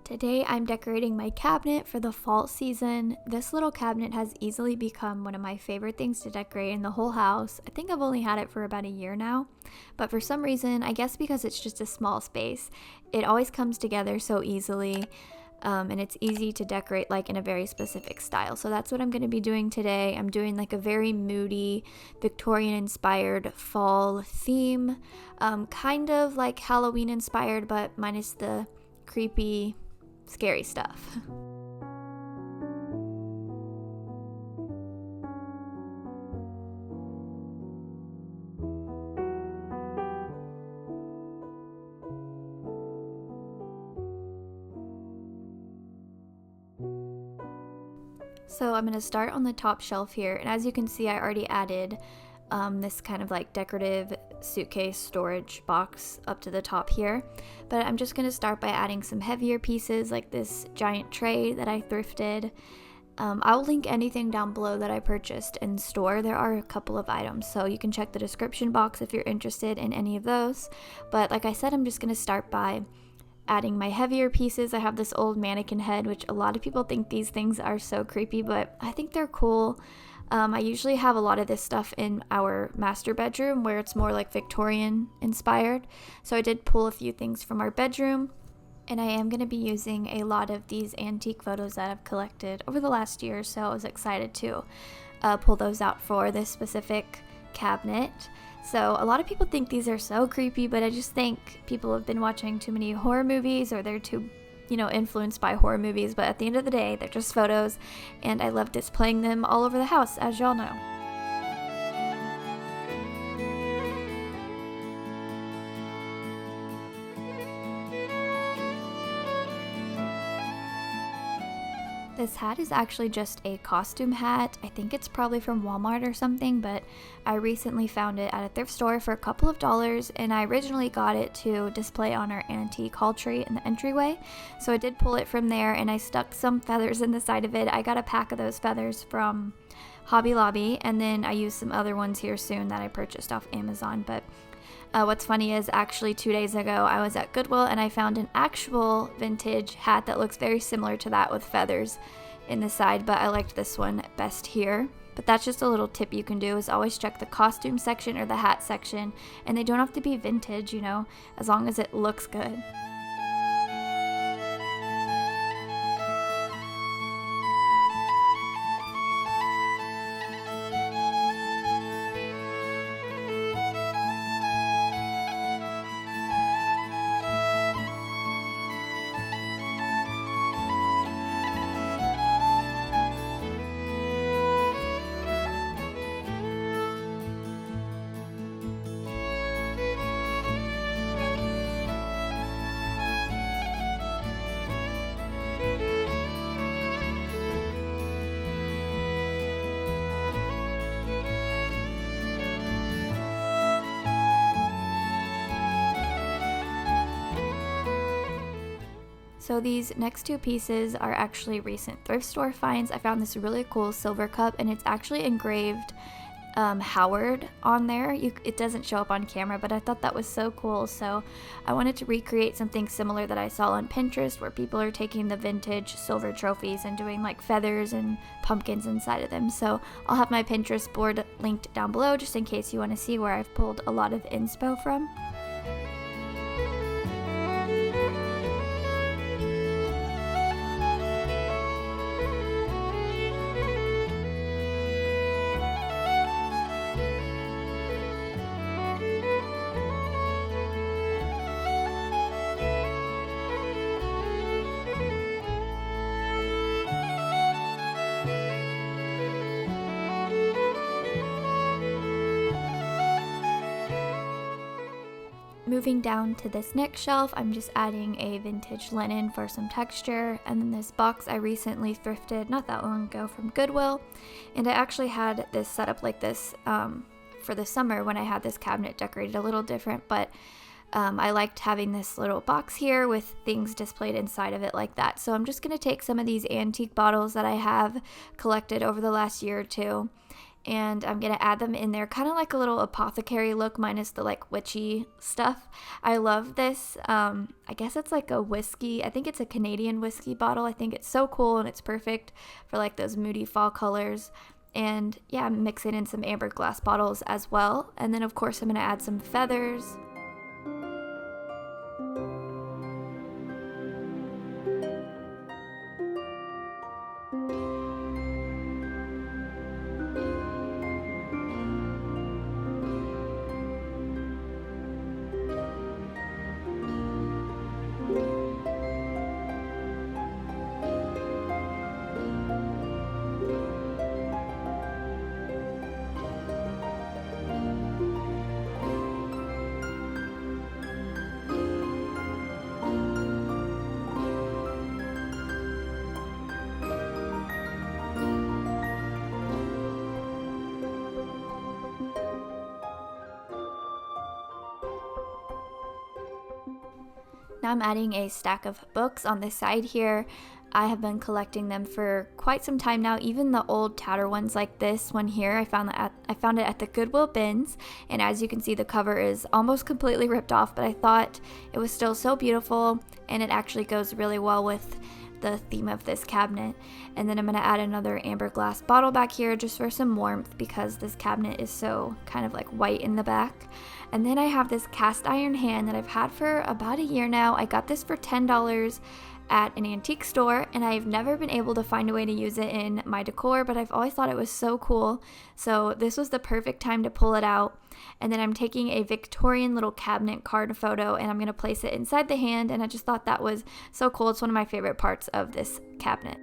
Today I'm decorating my cabinet for the fall season. This little cabinet has easily become one of my favorite things to decorate in the whole house. I think I've only had it for about a year now, but for some reason, I guess because it's just a small space, it always comes together so easily. And it's easy to decorate like in a very specific style. So that's what I'm going to be doing today. I'm doing like a very moody, Victorian inspired fall theme, kind of like Halloween inspired, but minus the creepy, scary stuff. So I'm going to start on the top shelf here, and as you can see I already added this kind of like decorative suitcase storage box up to the top here, but I'm just going to start by adding some heavier pieces like this giant tray that I thrifted. I'll link anything down below that I purchased in store. There are a couple of items, so you can check the description box if you're interested in any of those, but like I said, I'm just going to start by adding my heavier pieces. I have this old mannequin head, which a lot of people think these things are so creepy, but I think they're cool. I usually have a lot of this stuff in our master bedroom where it's more like Victorian inspired. So I did pull a few things from our bedroom, and I am going to be using a lot of these antique photos that I've collected over the last year or so. I was excited to pull those out for this specific cabinet. So a lot of people think these are so creepy, but I just think people have been watching too many horror movies, or they're too influenced by horror movies, but at the end of the day, they're just photos, and I love displaying them all over the house, as y'all know. This hat is actually just a costume hat. I think it's probably from Walmart or something, but I recently found it at a thrift store for a couple of dollars, and I originally got it to display on our antique hall tree in the entryway. So I did pull it from there, and I stuck some feathers in the side of it. I got a pack of those feathers from Hobby Lobby, and then I used some other ones here soon that I purchased off Amazon. But what's funny is actually 2 days ago I was at Goodwill and I found an actual vintage hat that looks very similar to that with feathers in the side, but I liked this one best here. But that's just a little tip you can do, is always check the costume section or the hat section, and they don't have to be vintage, as long as it looks good. So these next two pieces are actually recent thrift store finds. I found this really cool silver cup, and it's actually engraved Howard on there. It doesn't show up on camera, but I thought that was so cool. So I wanted to recreate something similar that I saw on Pinterest, where people are taking the vintage silver trophies and doing like feathers and pumpkins inside of them. So I'll have my Pinterest board linked down below just in case you want to see where I've pulled a lot of inspo from. Moving down to this next shelf, I'm just adding a vintage linen for some texture, and then this box I recently thrifted not that long ago from Goodwill, and I actually had this set up like this for the summer when I had this cabinet decorated a little different, but I liked having this little box here with things displayed inside of it like that. So I'm just going to take some of these antique bottles that I have collected over the last year or two, and I'm gonna add them in there, kind of like a little apothecary look minus the like witchy stuff. I love this. I guess it's like a whiskey. I think it's a Canadian whiskey bottle. I think it's so cool, and it's perfect for like those moody fall colors. And yeah, I'm mixing in some amber glass bottles as well. And then of course I'm gonna add some feathers. Now I'm adding a stack of books on the side here. I have been collecting them for quite some time now, even the old tattered ones like this one here. I found it at the Goodwill bins, and as you can see, the cover is almost completely ripped off, but I thought it was still so beautiful, and it actually goes really well with the theme of this cabinet. And then I'm going to add another amber glass bottle back here just for some warmth, because this cabinet is so kind of like white in the back. And then I have this cast iron hand that I've had for about a year now. I got this for $10 at an antique store, and I've never been able to find a way to use it in my decor, but I've always thought it was so cool. So this was the perfect time to pull it out. And then I'm taking a Victorian little cabinet card photo, and I'm going to place it inside the hand, and I just thought that was so cool. It's one of my favorite parts of this cabinet.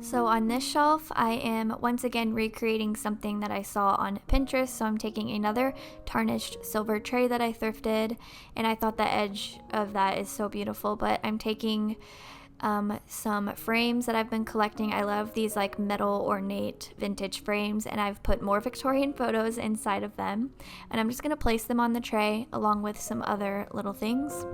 So on this shelf, I am once again recreating something that I saw on Pinterest. So I'm taking another tarnished silver tray that I thrifted, and I thought the edge of that is so beautiful. But I'm taking some frames that I've been collecting. I love these like metal ornate vintage frames, and I've put more Victorian photos inside of them. And I'm just going to place them on the tray along with some other little things.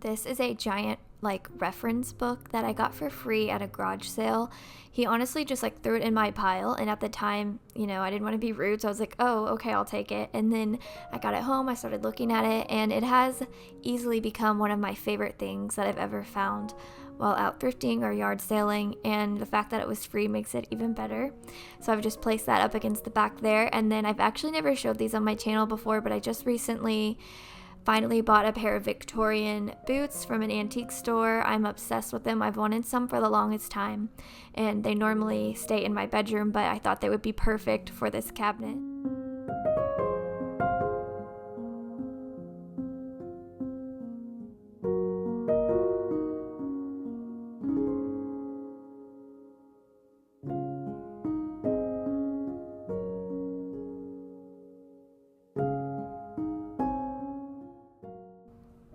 This is a giant like reference book that I got for free at a garage sale. He honestly just like threw it in my pile, and at the time, you know, I didn't want to be rude, so I was like, oh, okay, I'll take it. And then I got it home, I started looking at it, and it has easily become one of my favorite things that I've ever found while out thrifting or yard sailing, and the fact that it was free makes it even better. So I've just placed that up against the back there. And then I've actually never showed these on my channel before, but I just recently finally bought a pair of Victorian boots from an antique store. I'm obsessed with them. I've wanted some for the longest time, and they normally stay in my bedroom, but I thought they would be perfect for this cabinet.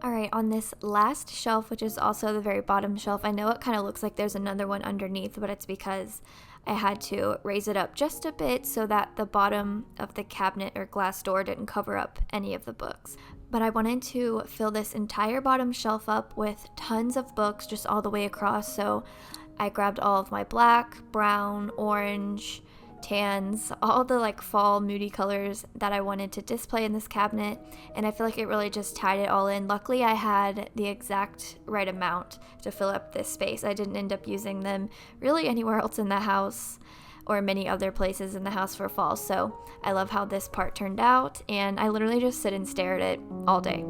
Alright, on this last shelf, which is also the very bottom shelf, I know it kind of looks like there's another one underneath, but it's because I had to raise it up just a bit so that the bottom of the cabinet or glass door didn't cover up any of the books. But I wanted to fill this entire bottom shelf up with tons of books just all the way across, so I grabbed all of my black, brown, orange, tans, all the like fall Moody colors that I wanted to display in this cabinet, and I feel like it really just tied it all in. Luckily I had the exact right amount to fill up this space. I didn't end up using them really anywhere else in the house or many other places in the house for fall, so I love how this part turned out, and I literally just sit and stare at it all day.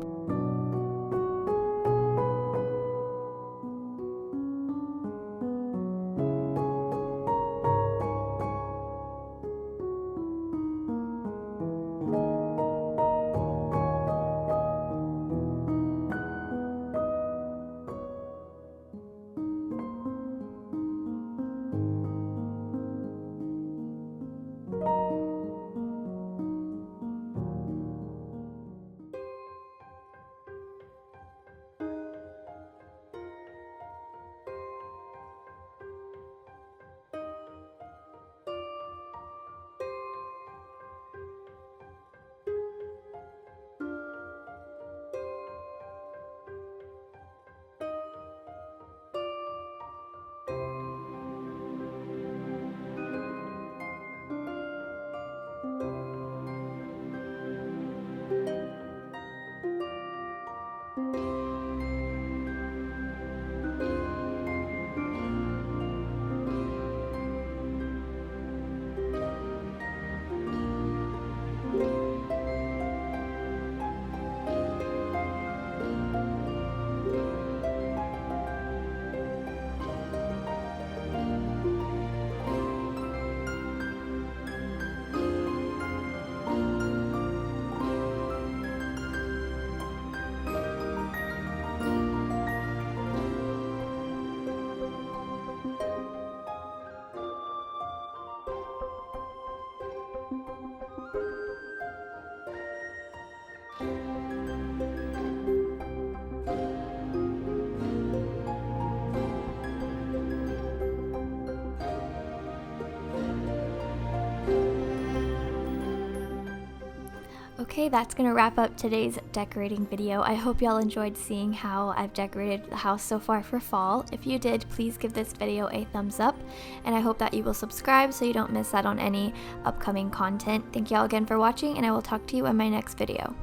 Okay, that's going to wrap up today's decorating video. I hope y'all enjoyed seeing how I've decorated the house so far for fall. If you did, please give this video a thumbs up, and I hope that you will subscribe so you don't miss out on any upcoming content. Thank y'all again for watching, and I will talk to you in my next video.